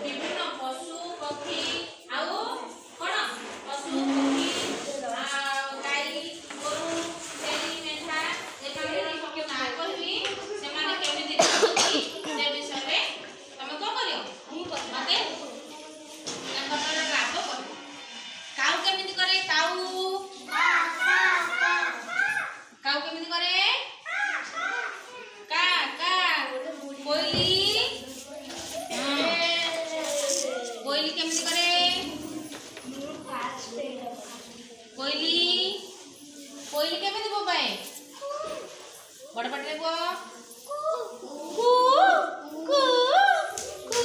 विभिन्न पशु पक्षी आउ कौन पशु पक्षी गाई गोरु छेली मेंढा एमाने सब ना कहबी से माने केमिति रहନ୍ତି से विषय रे तमे को करियो मते नंबर राब कर काउ केमिति करे काउ केमिति करे का कोयली कोयली केमिति करे कोयली केमिति बोबाए बड़ पटरे को कू कू कू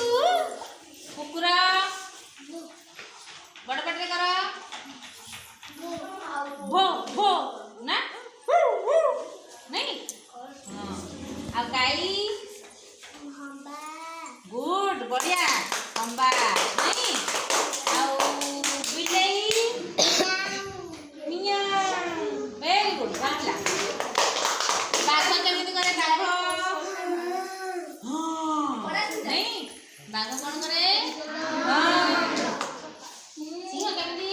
कुकुरा बड़ पटरे करा भो भो ना नहीं हां आ गाई गुड बढ़िया खंबा नहीं आउ बिलाई मिया वेरी गुड बाटला बाघ केमिति करे बाघ हां नहीं बाघ कोन करे हां सिंह केमिति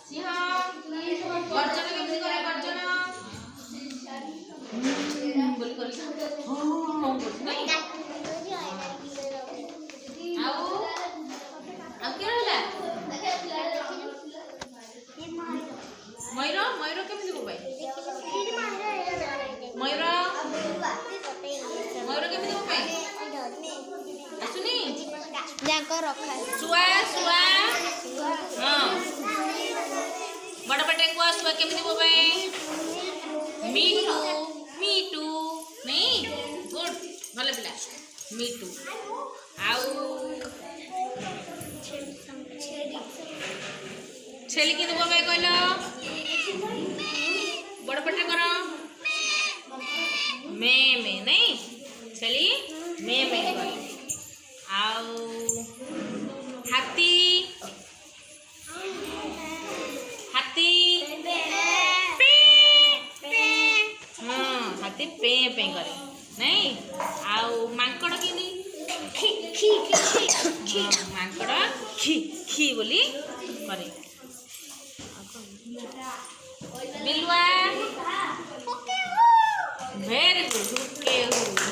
सिंह गर्जन केमिति करे गर्जन बोली कर हां नहीं आउ के रहला मयूर मयूर केमिति बोबाई मयूर मयूर केमिति बोबाई आसुनी जाको रखा सुआ सुआ हां बड़ बटे को सुआ केमिति बोबाई मीटू मीटू नहीं गुड भले पिला मीटू आउ छेली के देबो बे कहलो बड़ पटे करो मे मे नहीं छेली मे मे कर आउ हाथी हाथी हां हाथी पे पे करे नहीं आउ मांकड़ के नहीं खी खी खी मांकड़ खी खी बोली करे बिलुआ वेरी गुड